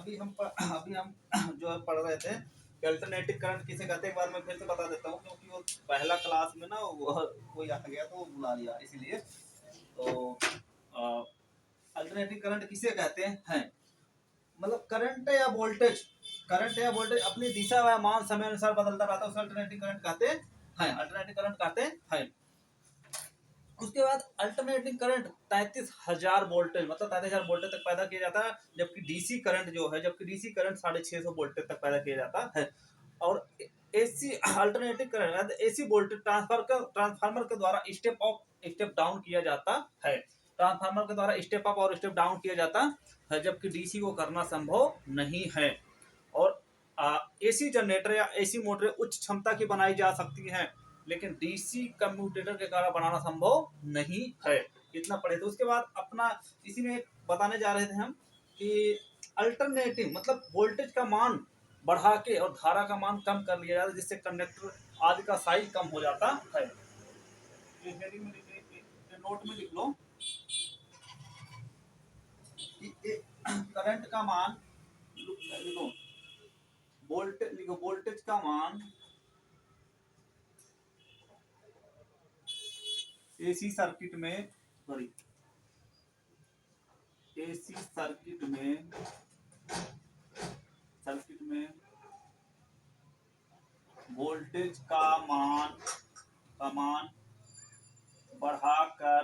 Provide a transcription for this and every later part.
अभी हम जो है पढ़ रहे थे कि अल्टरनेटिव करंट किसे कहते हैं। एक बार मैं फिर से बता देता हूँ, क्योंकि वो पहला क्लास में ना वो कोई आ गया तो वो बुला लिया इसीलिए। तो अल्टरनेटिव करंट किसे कहते हैं, मतलब करंट या वोल्टेज अपनी दिशा व मान समय अनुसार बदलता रहता है, उसे अल्टरनेटिव करंट कहते हैं, अल्टरनेटिव करंट कहते हैं। उसके बाद अल्टरनेटिंग करंट 33,000 वोल्टेज, मतलब 33,000 वोल्टेज तक पैदा किया जाता है, जबकि डीसी करंट 650 वोल्टेज तक पैदा किया जाता है। और AC alternative current AC voltage transformer के द्वारा स्टेप अप स्टेप डाउन किया जाता है, ट्रांसफार्मर के द्वारा स्टेप अप और स्टेप डाउन किया जाता है, जबकि डीसी को करना संभव नहीं है। और एसी जनरेटर या एसी मोटर उच्च क्षमता की बनाई जा सकती है, लेकिन डीसी कम्यूटेटर के द्वारा बनाना संभव नहीं है। इतना पढ़े। तो उसके बाद अपना इसी में बताने जा रहे थे हम कि अल्टरनेटिव मतलब वोल्टेज का मान बढ़ा के और धारा का मान कम कर लिया जाता है, जिससे कंडक्टर आदि का साइज कम हो जाता है। नोट में लिख लो करंट का मान, लिखो वोल्टेज का मान एसी सर्किट में वोल्टेज का मान बढ़ाकर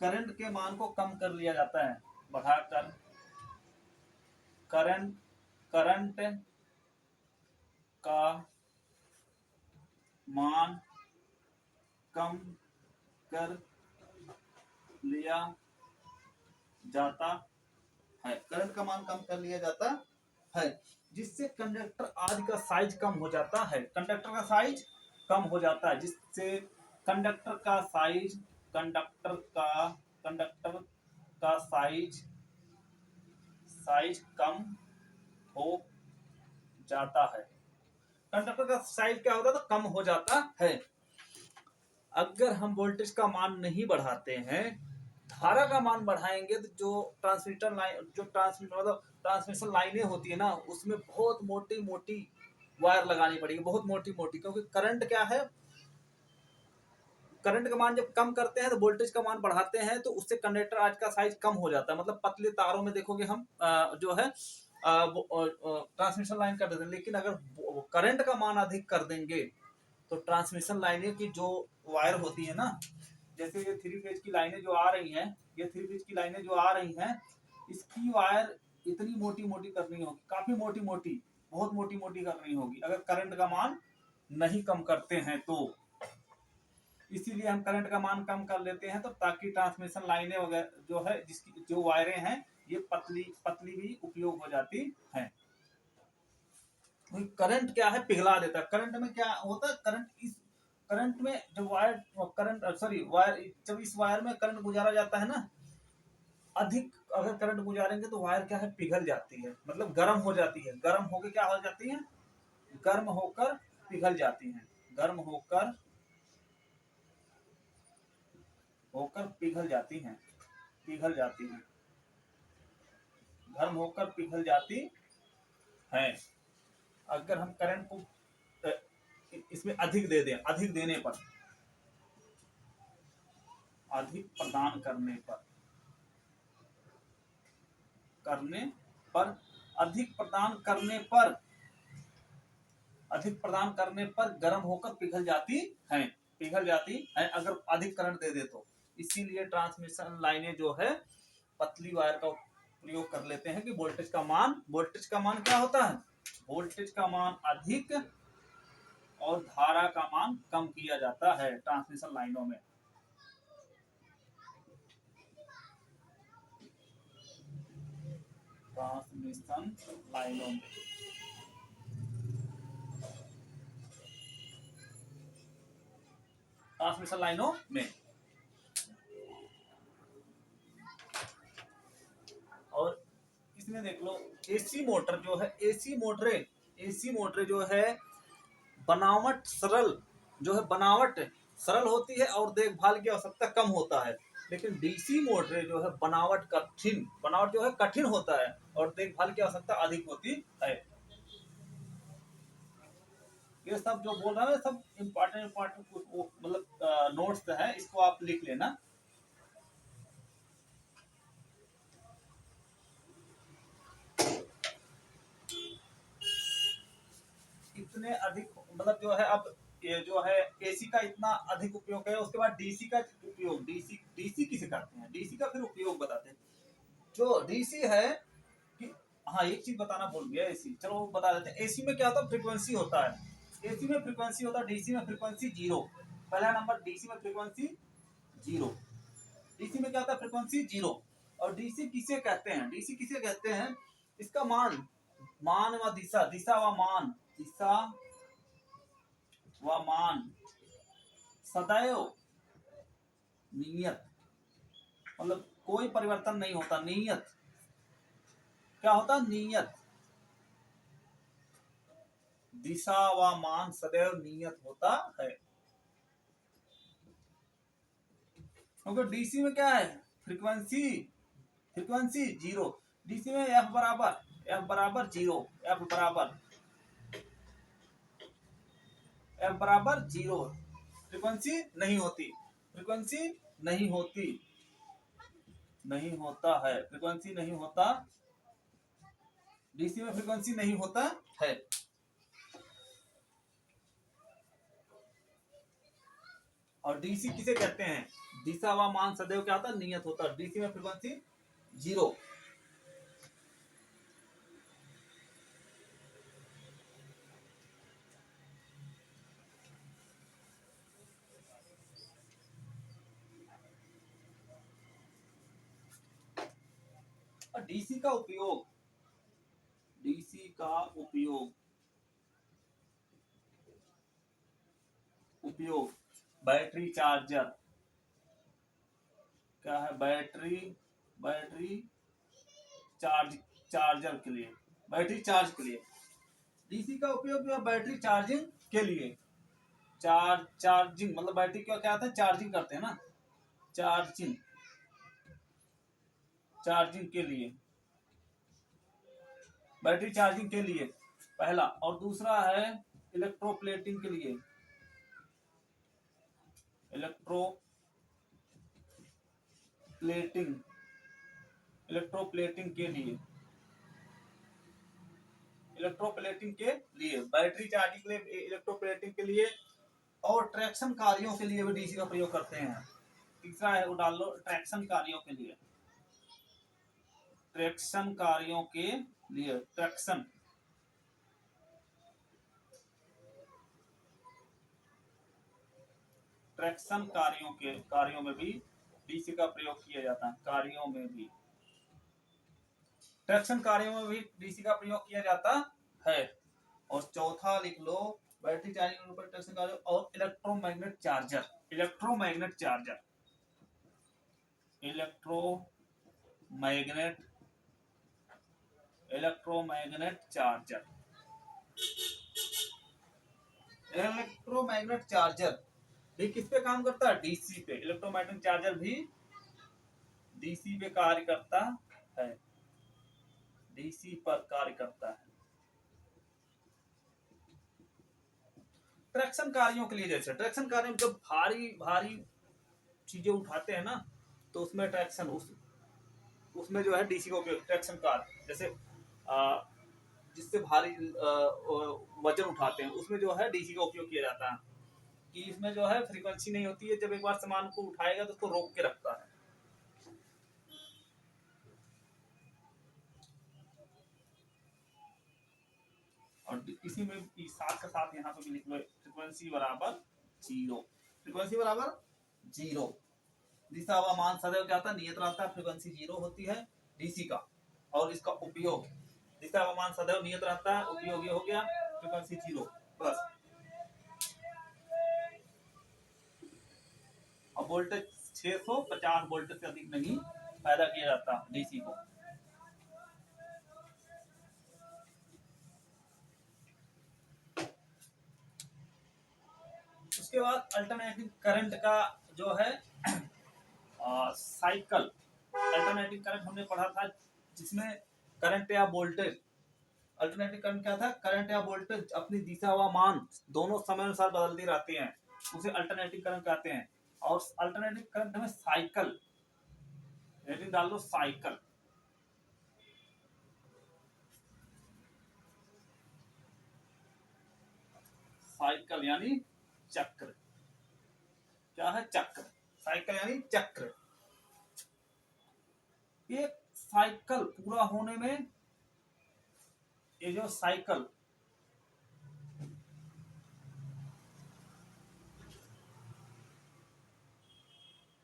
करंट के मान को कम कर लिया जाता है, बढ़ाकर करंट का मान कम कर लिया जाता है, करंट का मान कम कर लिया जाता है, जिससे कंडक्टर आदि का साइज कम हो जाता है, कंडक्टर का साइज कम हो जाता है, जिससे कंडक्टर का साइज कम हो जाता है। कंडक्टर का साइज क्या होता है, तो कम हो जाता है। अगर हम वोल्टेज का मान नहीं बढ़ाते हैं, धारा का मान बढ़ाएंगे, तो जो ट्रांसमिशन लाइनें होती है ना, उसमें बहुत मोटी मोटी वायर लगानी पड़ेगी, बहुत मोटी मोटी, क्योंकि करंट क्या है, करंट का मान जब कम करते हैं तो वोल्टेज का मान बढ़ाते हैं, तो उससे कंडक्टर आज का साइज कम हो जाता है। मतलब पतले तारों में देखोगे हम जो है ट्रांसमिशन लाइन कर देते हैं, लेकिन अगर करंट का मान अधिक कर देंगे तो ट्रांसमिशन लाइनें की जो वायर होती है ना, जैसे ये 3 फेज की लाइनें जो आ रही हैं, इसकी वायर इतनी मोटी मोटी करनी होगी, काफी मोटी मोटी, बहुत मोटी मोटी करनी होगी, अगर करंट का मान नहीं कम करते हैं तो। इसीलिए हम करंट का मान कम कर लेते हैं, तो ताकि ट्रांसमिशन लाइनें वगैरह जो है, जिसकी जो वायरें हैं, ये पतली भी उपयोग हो जाती हैं। करंट क्या है, पिघला देता है। करंट में क्या होता है, करंट में जब जब इस वायर में करंट गुजारा जाता है ना, अधिक अगर करंट गुजारेंगे तो वायर क्या है, पिघल जाती है, मतलब गर्म हो जाती है, गर्म होकर क्या हो जाती है, गर्म होकर पिघल जाती है, गर्म होकर पिघल जाती हैं, गर्म होकर पिघल जाती हैं। अगर हम करंट को इसमें अधिक दे दें, अधिक प्रदान करने पर गर्म होकर पिघल जाती हैं, अगर अधिक करंट दे दे तो। इसीलिए ट्रांसमिशन लाइनें जो है पतली वायर का प्रयोग कर लेते हैं कि वोल्टेज का मान क्या होता है, वोल्टेज का मान अधिक और धारा का मान कम किया जाता है ट्रांसमिशन लाइनों में। ट्रांसमिशन लाइनों में और इसमें देख लो एसी मोटर जो है बनावट सरल होती है और देखभाल की आवश्यकता कम होता है। लेकिन डीसी मोटर जो है बनावट जो है कठिन होता है और देखभाल की आवश्यकता अधिक होती है। ये सब जो बोल रहा है सब इम्पोर्टेंट इम्पोर्टेंट मतलब नोट्स है, इसको आप लिख लेना। इतने अधिक मतलब जो है अब ये जो है एसी का इतना अधिक उपयोग है, उसके बाद डीसी का उपयोग, डीसी डीसी किसे कहते हैं, डीसी का फिर उपयोग बताते हैं। जो डीसी है कि हाँ एक चीज बताना भूल गया, एसी चलो बता देते हैं। एसी में क्या होता है, फ्रीक्वेंसी होता है। एसी में फ्रीक्वेंसी होता है, डीसी में फ्रीक्वेंसी जीरो। पहला नंबर डीसी में फ्रीक्वेंसी जीरो। डीसी में क्या होता है, फ्रीक्वेंसी जीरो। और डीसी किसे कहते हैं, डीसी किसे कहते हैं, इसका मान, मान व दिशा, दिशा व मान, दिशा व मान सदैव नियत, मतलब कोई परिवर्तन नहीं होता, नियत। क्या होता, नियत। दिशा व मान सदैव नियत होता है। क्योंकि डीसी में क्या है, फ्रीक्वेंसी, फ्रीक्वेंसी जीरो। डीसी में एफ बराबर जीरो, एफ बराबर जीरो। फ्रीक्वेंसी नहीं होती, फ्रीक्वेंसी नहीं होती, नहीं होता है, फ्रीक्वेंसी नहीं होता, डीसी में फ्रीक्वेंसी नहीं होता है। और डीसी किसे कहते हैं, दिशा व मान सदैव क्या होता है, नियत होता है। डीसी में फ्रीक्वेंसी जीरो। और डीसी का उपयोग, डीसी का उपयोग, उपयोग बैटरी चार्जर, क्या है, बैटरी, बैटरी चार्ज, चार्जर के लिए, बैटरी चार्ज के लिए। डीसी का उपयोग बैटरी चार्जिंग के लिए, चार्जिंग मतलब बैटरी क्या क्या आता है, चार्जिंग करते हैं ना, चार्जिंग, चार्जिंग के लिए, बैटरी चार्जिंग के लिए पहला। और दूसरा है इलेक्ट्रोप्लेटिंग के लिए, इलेक्ट्रोप्लेटिंग, इलेक्ट्रोप्लेटिंग के लिए, इलेक्ट्रोप्लेटिंग के लिए, बैटरी चार्जिंग के लिए, इलेक्ट्रोप्लेटिंग के लिए। और ट्रैक्शन कार्यों के लिए भी डीसी का प्रयोग करते हैं। तीसरा है वो डाल लो, ट्रैक्शन कार्यों के लिए, ट्रैक्शन कार्यों के लिए, ट्रैक्शन, ट्रैक्शन कार्यों के, कार्यों में भी डीसी का प्रयोग किया जाता है, कार्यों में भी, ट्रैक्शन कार्यों में भी डीसी का प्रयोग किया जाता है। और चौथा लिख लो, बैटरी चार्जिंग पर ट्रैक्शन कार्य और electromagnet charger, electromagnet charger, electromagnet, electromagnet charger, electromagnet charger भी किस पे काम करता है, डीसी पे। इलेक्ट्रोमैग्नेटिक चार्जर भी डीसी पे कार्य करता है, डीसी पर कार्य करता है। ट्रैक्शन कार्यों के लिए, जैसे ट्रैक्शन कार्य में जब भारी भारी चीजें उठाते हैं ना, तो उसमें ट्रैक्शन, उसमें जो है डीसी का उपयोग, ट्रैक्शन कार जैसे जिससे भारी वजन उठाते हैं, उसमें जो है डीसी का उपयोग किया जाता है। कि इसमें जो है फ्रीक्वेंसी नहीं होती है, जब एक बार सामान को उठाएगा तो उसको रोक के रखता है। और इसी में साथ के साथ यहाँ पे भी लिख लो, फ्रीक्वेंसी बराबर जीरो, फ्रीक्वेंसी बराबर जीरो। दिशा व मान सदैव क्या था, नियत रहता है, फ्रीक्वेंसी जीरो होती है डीसी का। और इसका उपयोग, दिशा व मान सदैव नियत रहता है, उपयोग ये हो गया, फ्रीक्वेंसी जीरो बस। और वोल्टेज 650 वोल्ट से अधिक नहीं पैदा किया जाता डीसी को। उसके बाद अल्टरनेटिंग करंट का जो है साइकिल अल्टरनेटिंग करंट हमने पढ़ा था, जिसमें करंट या वोल्टेज, अल्टरनेटिंग करंट क्या था, करंट या वोल्टेज अपनी दिशा व मान दोनों समय अनुसार बदलती रहती हैं, उसे अल्टरनेटिंग करंट कहते हैं। और अल्टरनेटिंग करंट में साइकिल, हेडिंग डाल दो साइकिल, साइकिल यानी चक्र, क्या है, चक्र, साइकिल यानी चक्र। एक साइकिल पूरा होने में, ये जो साइकिल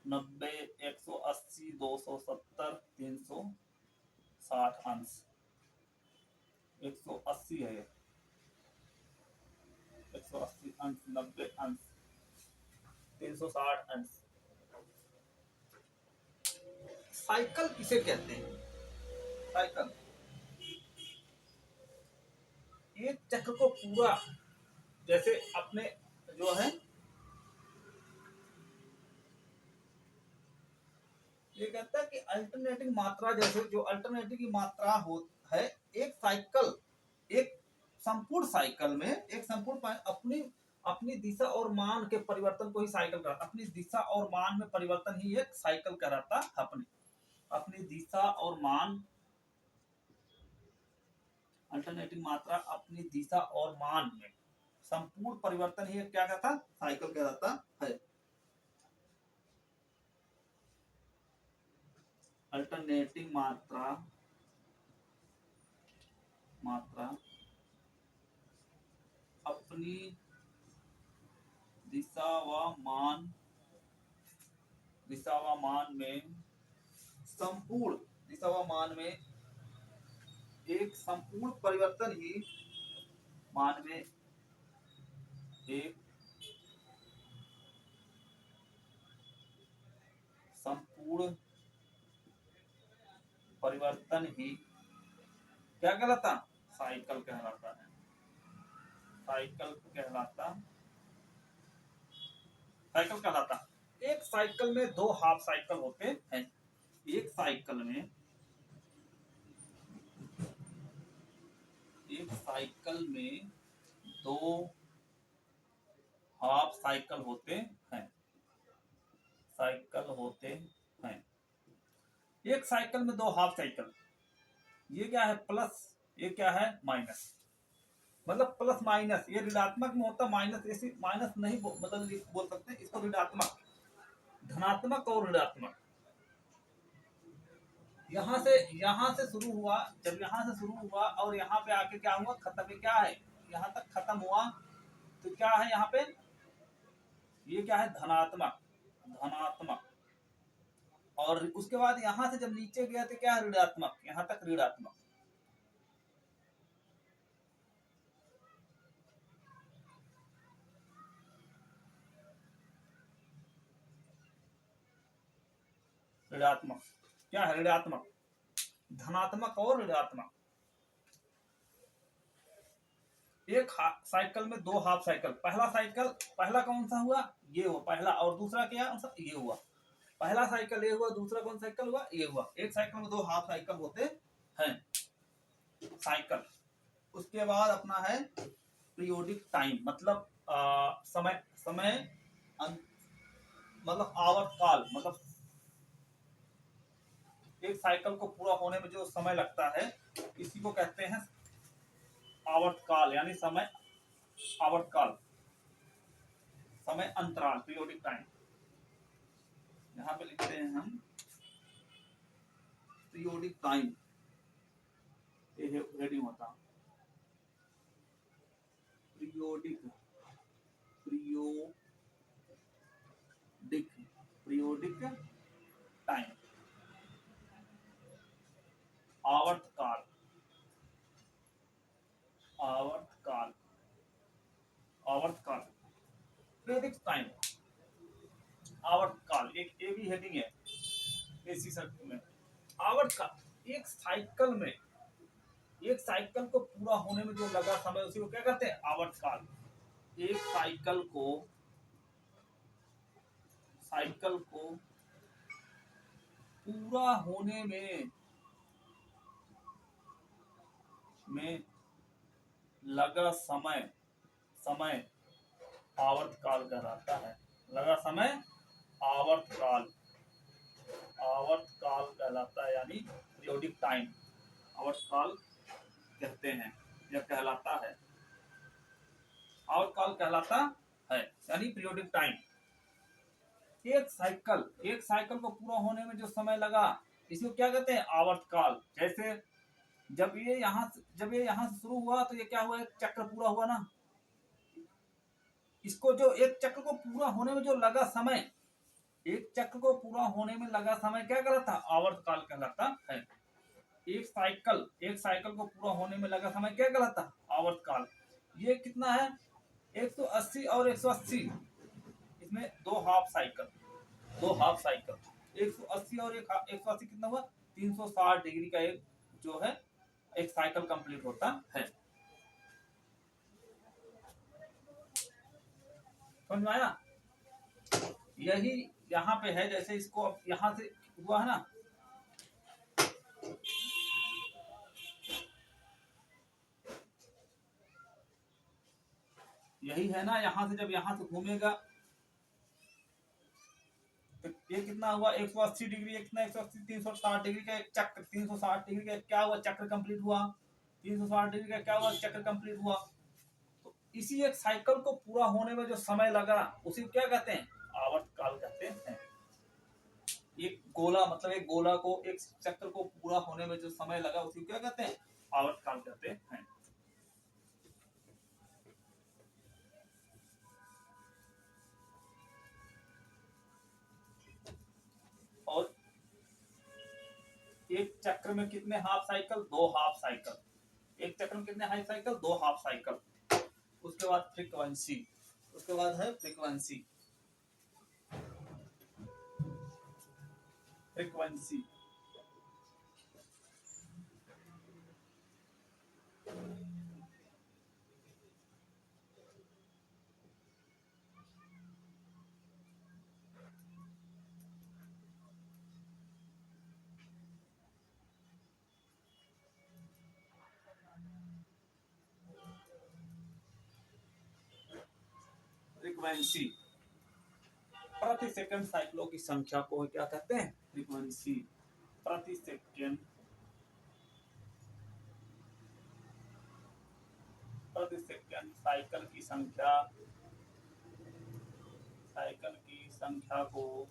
90, 180, 270, 360 अंश, 180 है ये, 180 अंश, 90 अंश, 360 अंश। साइकिल किसे कहते हैं, साइकिल एक चक्र को पूरा, जैसे अपने जो है ये कहता है कि अल्टरनेटिंग मात्रा, जैसे जो अल्टरनेटिंग की मात्रा हो है, एक साइकिल, एक संपूर्ण साइकिल में, एक संपूर्ण अपनी अपनी दिशा और मान के परिवर्तन को ही साइकिल कहता, अपनी दिशा और मान में परिवर्तन ही एक साइकिल कहलाता। अपनी अपनी दिशा और मान, अल्टरनेटिंग मात्रा अपनी दिशा और मान में संपूर्ण परिवर्तन ही क्या कहता, साइकिल कहलाता है। अल्टरनेटिंग मात्रा अपनी दिशा व मान में संपूर्ण दिशा व मान में एक संपूर्ण परिवर्तन ही, मान में एक संपूर्ण परिवर्तन ही क्या कहलाता, साइकिल कहलाता है, साइकिल कहलाता, साइकिल कहलाता। एक साइकिल में दो हाफ साइकिल होते हैं, एक साइकिल में दो हाफ साइकिल होते हैं, साइकिल होते हैं। एक साइकिल में दो हाफ साइकिल, ये क्या है प्लस, ये क्या है माइनस, मतलब प्लस माइनस, ये ऋणात्मक में होता, माइनस ऐसे माइनस नहीं मतलब बोल सकते इसको, ऋणात्मक, धनात्मक और ऋणात्मक। यहाँ से शुरू हुआ, जब यहाँ से शुरू हुआ और यहाँ पे आके क्या हुआ, खत्म, क्या है, यहाँ तक खत्म हुआ, तो क्या है यहाँ पे, ये क्या है धनात्मक, धनात्मक। और उसके बाद यहाँ से जब नीचे गया तो क्या है ऋणात्मक, यहाँ तक ऋणात्मक। ऋणात्मक क्या है, ऋणात्मक, धनात्मक और ऋणात्मक। एक साइकिल में दो हाफ साइकिल, पहला साइकिल, पहला कौन सा हुआ, ये हुआ पहला, और दूसरा क्या, ये हुआ पहला साइकिल, ये हुआ, दूसरा कौन साइकिल हुआ, ये हुआ। एक साइकिल में दो हाफ साइकिल होते हैं, साइकिल। उसके बाद अपना है पीरियोडिक टाइम, मतलब समय, समय मतलब आवर्तकाल, मतलब एक साइकिल को पूरा होने में जो समय लगता है, इसी को कहते हैं आवर्तकाल, यानी समय, आवर्तकाल, समय अंतराल, पीरियोडिक टाइम। यहां पे लिखते हैं हम पीरियोडिक टाइम, ये हेडिंग होता, पीरियोडिक, पीरियोडिक टाइम, आवर्तकाल, आवर्तकाल, आवर्तकाल, पीरियोडिक टाइम, आवर्तकाल, एक ये भी हेडिंग है इसी शब्द में। आवर्तकाल, एक साइकिल में, एक साइकिल को पूरा होने में जो लगा समय, उसी को क्या कहते हैं आवर्तकाल। एक साइकिल को पूरा होने में लगा समय समय आवर्तकाल कहलाता है। लगा समय आवर्तकाल आवर्तकाल कहलाता है, यानी पीरियोडिक टाइम आवर्तकाल कहते हैं या कहलाता है। आवर्तकाल कहलाता है यानी पीरियोडिक टाइम। एक साइकिल को पूरा होने में जो समय लगा इसको क्या कहते हैं? आवर्तकाल। जैसे जब ये यहाँ से शुरू हुआ तो ये क्या हुआ? एक चक्र पूरा हुआ ना। इसको जो एक चक्र को पूरा होने में जो लगा समय, एक चक्र को पूरा होने में लगा समय क्या कहलाता? आवर्तकाल कहलाता है। एक साइकिल को पूरा होने में लगा समय क्या कहलाता? आवर्तकाल। ये कितना है? 180 और 180, इसमें दो हाफ साइकिल 180 और 180 कितना हुआ? 360 डिग्री का एक जो है एक साइकिल कंप्लीट होता है। समझ में आया? यही यहाँ पे है। जैसे इसको अब यहाँ से हुआ है ना, यही है ना, यहाँ से जब यहाँ से घूमेगा तो ये कितना हुआ? 180 डिग्री, ये कितना? 180 360 डिग्री का एक चक्र, 360 डिग्री का क्या हुआ? चक्र कंप्लीट हुआ। 360 डिग्री का क्या हुआ? चक्र कंप्लीट हुआ। तो इसी एक साइकिल को पूरा होने में जो समय लगा उसी क्या कहते हैं? आवर्तकाल कहते हैं। एक गोला, मतलब एक गोला को, एक चक्र को पूरा होने में जो समय लगा उसी को क्या कहते हैं? आवर्तकाल कहते हैं। और एक चक्र में कितने हाफ साइकिल? 2 half cycle. एक चक्र में कितने हाफ साइकिल? 2 half cycle. उसके बाद फ्रीक्वेंसी, उसके बाद है फ्रीक्वेंसी। फ्रीक्वेंसी फ्रीक्वेंसी प्रति सेकंड साइकिलों की संख्या को क्या कहते हैं? फ्रीक्वेंसी। प्रति सेकंड साइकिल की संख्या, साइकिल की संख्या को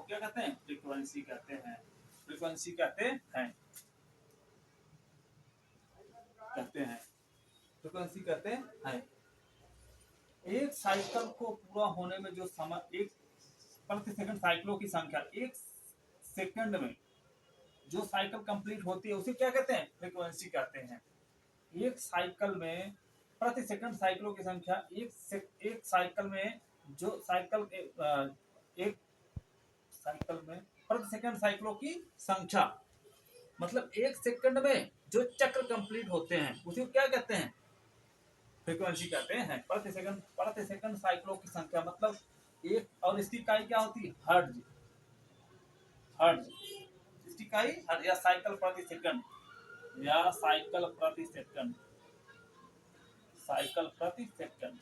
क्या कहते हैं? फ्रीक्वेंसी कहते हैं। फ्रीक्वेंसी कहते हैं फ्रीक्वेंसी कहते हैं। एक साइकिल को पूरा होने में जो समय, एक प्रति सेकंड साइकिलों की संख्या, एक सेकंड में जो साइकिल कंप्लीट होती है उसे क्या कहते हैं? फ्रीक्वेंसी कहते हैं। एक साइकिल में प्रति सेकंड साइकिलों की संख्या, एक साइकिल में जो एक साइकिल में प्रति सेकंड साइकिलों की संख्या, मतलब एक सेकंड में जो चक्र कंप्लीट होते हैं उसे क्या कहते हैं? फ्रीक्वेंसी कहते हैं। प्रति सेकंड साइकिलों की संख्या, मतलब एक, और इसकी इकाई क्या होती है? हर्ट्ज। हर्ट्ज इसकी इकाई हर्ट्ज, या साइकिल प्रति सेकंड, या साइकिल प्रति सेकंड, साइकिल प्रति सेकंड,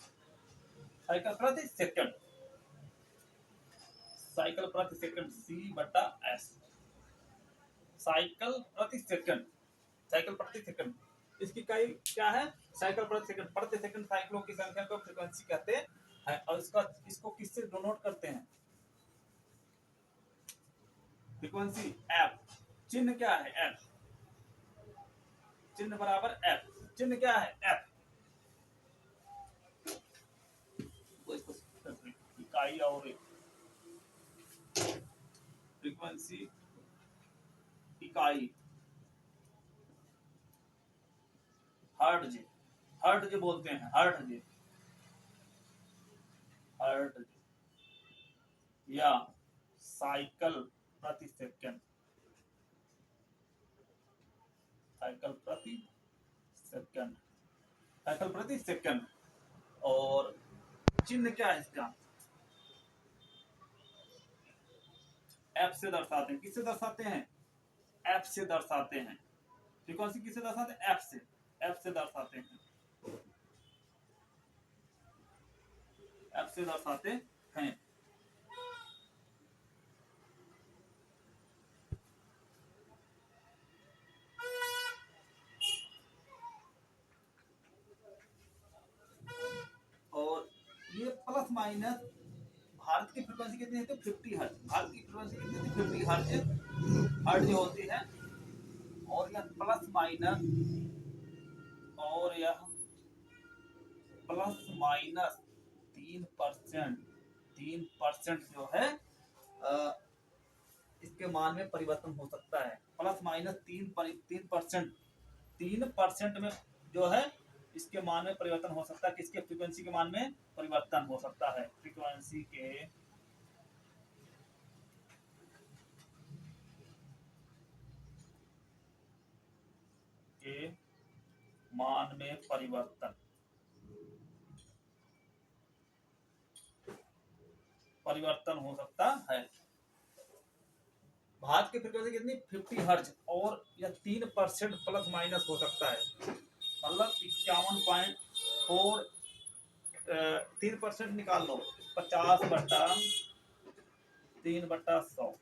साइकिल प्रति सेकंड, साइकिल प्रति सेकंड C/S। साइकिल प्रति सेकंड, साइकिल प्रति सेकंड, इसकी इकाई क्या है? साइकिल प्रति सेकंड। प्रति सेकंड साइकिलों की संख्या को फ्रीक्वेंसी कहते हैं। और इसको किससे डिनोट करते हैं? Frequency F। चिन्ह क्या है? F। चिन्ह बराबर F। चिन्ह क्या है? F। इकाई और फ्रीक्वेंसी इकाई हर्ट्ज, हर्ट्ज बोलते हैं। हर्ट्ज, हर्ट्ज या साइकिल प्रति सेकंड, साइकिल प्रति सेकंड, साइकिल प्रति सेकंड। और चिन्ह क्या है इसका? एफ से दर्शाते हैं। किससे दर्शाते हैं? एफ से दर्शाते हैं। फ्रीक्वेंसी किससे दर्शाते हैं? एफ से। एफ से दर्शाते हैं, एफ से दर्शाते हैं। और ये प्लस माइनस भारत की फ्रीक्वेंसी कितनी है? तो 50 हर्ट्ज। भारत की फ्रीक्वेंसी कितनी थी? 50 हर्ट्ज, हर्ट्ज जो होती है। और यह प्लस माइनस, और यह प्लस माइनस 3%, 3% जो है इसके मान में परिवर्तन हो सकता है। प्लस माइनस 3%, 3% में जो है इसके मान में परिवर्तन हो सकता है। किसके? फ्रीक्वेंसी के मान में परिवर्तन हो सकता है। फ्रीक्वेंसी के मान में परिवर्तन हो सकता है। भारत की फ्रीक्वेंसी कितनी? 50 हर्ट्ज, और यह 3% प्लस माइनस हो सकता है। मतलब 51.4, 3% निकाल लो, 50/3/100,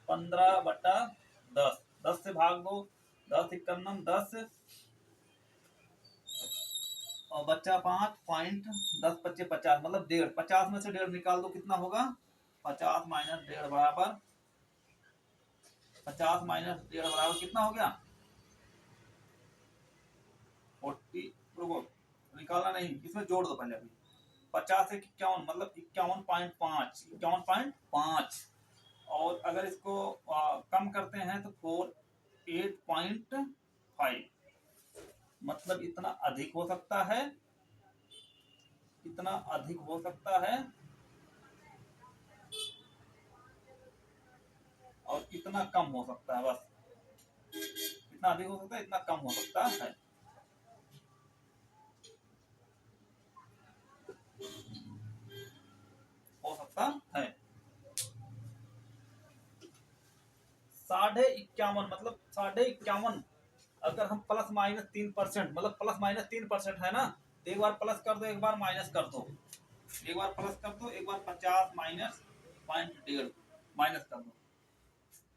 15/10, 10 से भाग दो, 10 51 10, और बच्चा 5.10 मतलब 1.5, 50 में से 1.5 निकाल दो, कितना होगा? 50 माइनस 1.5 बराबर, 50 माइनस 1.5 बराबर कितना हो गया? 40। रुको, निकालना नहीं, इसमें जोड़ दो पहले। अभी 50 से 51 मतलब 51.5, 51.5। और अगर इसको कम करते हैं तो 48.5, मतलब इतना अधिक हो सकता है, इतना अधिक हो सकता है, और इतना कम हो सकता है। बस इतना अधिक हो सकता है, इतना कम हो सकता है। हो सकता है 51.5 मतलब 51.5। अगर हम प्लस माइनस 3%, मतलब प्लस माइनस 3% है ना, तो एक बार प्लस कर दो, एक बार माइनस कर दो, एक बार प्लस कर दो, एक बार 50 माइनस 0.1.5 माइनस कर दो,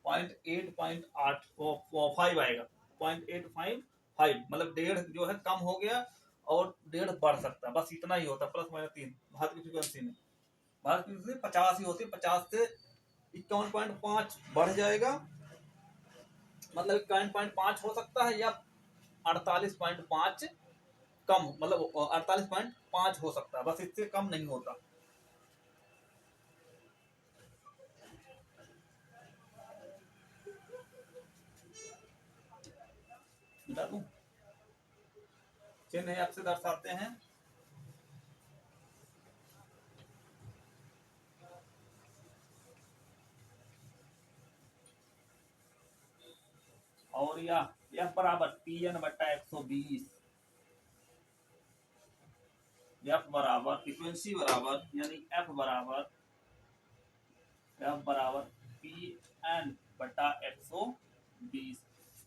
0.8 आएगा। 0.855 मतलब 1.5 जो है कम हो गया, और 1.5 बढ़ सकता है। बस इतना ही होता है प्लस माइनस 3 भारत की फ्रीक्वेंसी में। भारत की फ्रीक्वेंसी 50 ही होती है, 50 से 51.5 बढ़ जाएगा, मतलब 51.5 हो सकता है, या 48.5 कम, मतलब 48.5 हो सकता है, बस इससे कम नहीं होता। बता दूं, चिन्ह आपसे दर्शाते हैं। और यह बराबर Pn/120, एफ बराबर फ्रीक्वेंसी बराबर, यानी एफ बराबर Pn/120,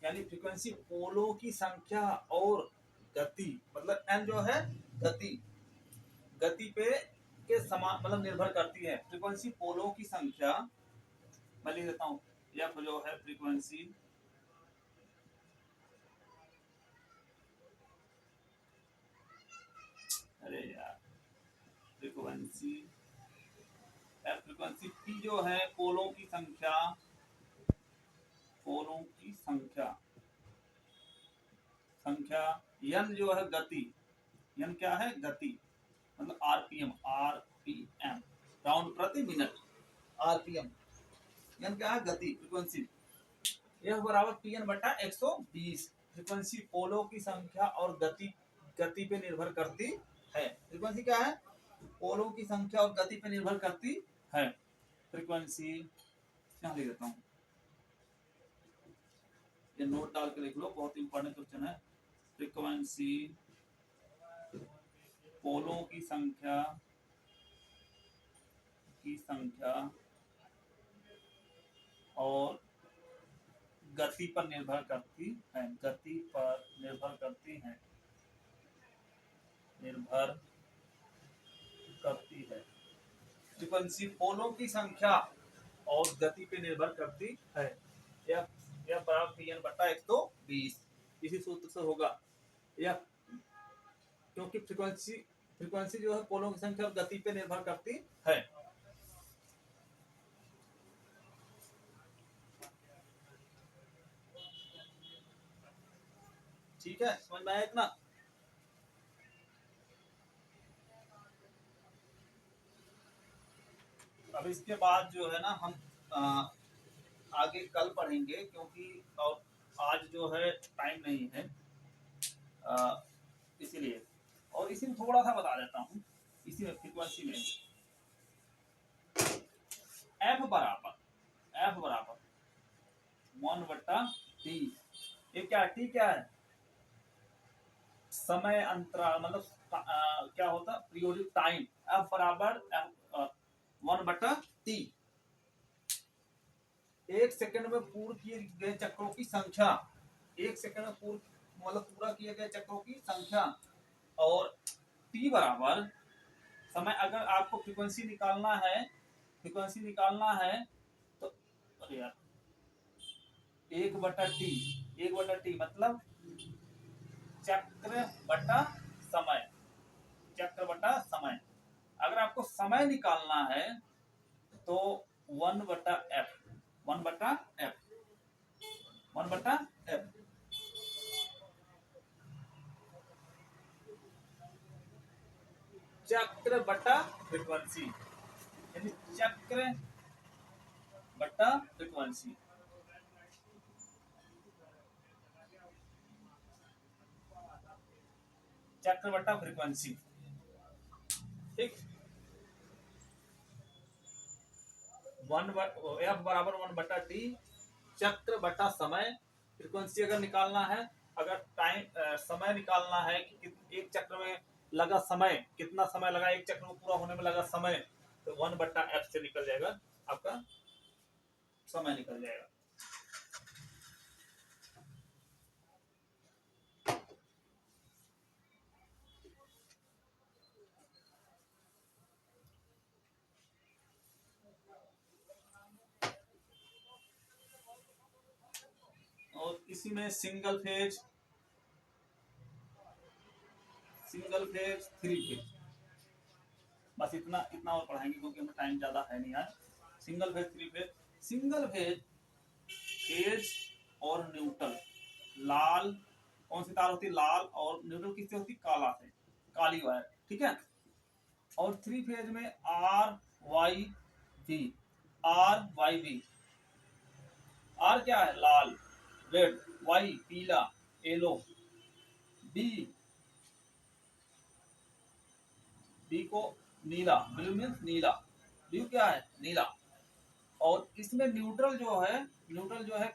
यानी फ्रीक्वेंसी पोलों की संख्या और गति, मतलब एन जो है गति, गति पे के समान मतलब निर्भर करती है। फ्रीक्वेंसी पोलों की संख्या, मैं लिख देता हूँ, एफ जो है फ्रीक्वेंसी, अरे यार, फ्रीक्वेंसी एफ फ्रीक्वेंसी, पी जो है पोलों की संख्या, पोलों की संख्या, संख्या, एन जो है गति, एन क्या है? गति, मतलब आरपीएम, आरपीएम राउंड प्रति मिनट, आरपीएम। एन क्या है? गति, फ्रीक्वेंसी। यह बराबर Pn/120, फ्रीक्वेंसी पोलों की संख्या और गति, गति पे निर्भर करती है। फ्रीक्वेंसी क्या है? पोलों की संख्या और गति पे निर्भर करती है। फ्रीक्वेंसी यहाँ लिख देता हूँ, ये नोट डाल के लिख लो, बहुत इंपॉर्टेंट क्वेश्चन है। फ्रीक्वेंसी पोलों की संख्या की संख्या और गति पर निर्भर करती है, गति पर निर्भर करती है, निर्भर करती है। फ्रीक्वेंसी पोलों की संख्या और गति पे निर्भर करती है। यह बराबर Pn बटा 120 इसी सूत्र से होगा। यह क्योंकि फ्रीक्वेंसी जो है पोलों की संख्या और गति पे निर्भर करती है। ठीक है, समझ में आया इतना? अब इसके बाद जो है ना हम आगे कल पढ़ेंगे, क्योंकि और आज जो है टाइम नहीं है, इसीलिए। और इसी में थोड़ा सा बता देता हूँ, इसी में फ्रीक्वेंसी में एफ बराबर 1/t। ये क्या टी क्या है? समय अंतराल, मतलब क्या होता है? Periodic time. एफ बराबर 1/t। एक सेकंड में पूर्ण किए गए चक्रों की संख्या, एक सेकंड में पूरा किए गए चक्रों की संख्या। और टी बराबर समय, अगर आपको फ्रीक्वेंसी निकालना है तो अरे यार 1/t मतलब चक्र बटा समय। अगर आपको समय निकालना है तो 1/f चक्र बटा फ्रीक्वेंसी, यानी चक्र बटा फ्रीक्वेंसी। चक्र बटा फ्रीक्वेंसी, ठीक। एफ बराबर 1/t चक्र बटा समय। फ्रीक्वेंसी अगर निकालना है, अगर टाइम समय निकालना है कि एक चक्र में लगा समय, कितना समय लगा एक चक्र को पूरा होने में लगा समय, तो 1/f से निकल जाएगा, आपका समय निकल जाएगा। और इसी में सिंगल फेज, 3 फेज, बस इतना और पढ़ाएंगे क्योंकि हमें टाइम ज्यादा है नहीं आज। Single phase, 3 phase. Single phase और न्यूट्रल, लाल कौन सी तार होती है? लाल। और न्यूट्रल किससे होती? काला से, काली वायर, ठीक है। और 3 फेज में RYV। आर क्या है? लाल, रेड। वाई पीला, येलो। बी को नीला, ब्लू मीन्स नीला। ब्लू क्या है? नीला। और इसमें न्यूट्रल जो है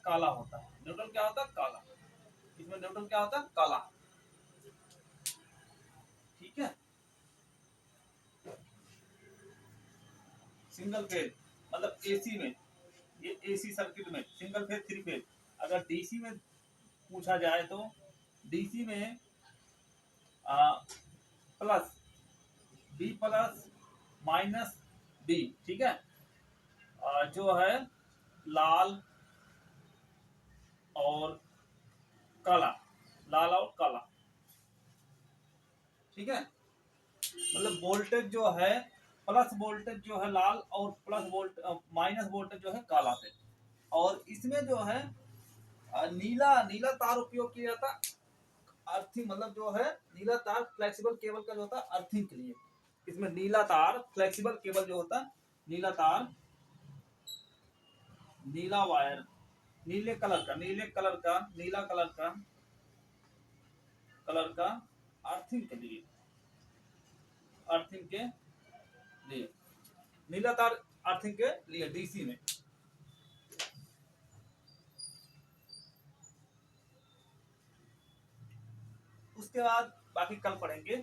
काला होता है। न्यूट्रल क्या होता है? काला। इसमें न्यूट्रल क्या होता है? काला, ठीक है। सिंगल फेज मतलब एसी में, ये एसी सर्किट में सिंगल फेज, 3 फेज। अगर डीसी में पूछा जाए तो डीसी में plus B plus minus B, ठीक है। जो है लाल और काला, लाल और काला, ठीक है। मतलब वोल्टेज जो है, प्लस वोल्टेज जो है लाल, और माइनस वोल्टेज जो है काला से। और इसमें जो है नीला तार उपयोग किया जाता अर्थिंग, मतलब जो है नीला तार फ्लेक्सिबल केबल का जो होता है अर्थिंग के लिए। इसमें नीला तार फ्लेक्सिबल केबल जो होता है, नीला तार, नीला वायर, नीला कलर का अर्थिंग के लिए, नीला तार अर्थिंग के लिए डीसी में। उसके बाद बाकी कल पढ़ेंगे।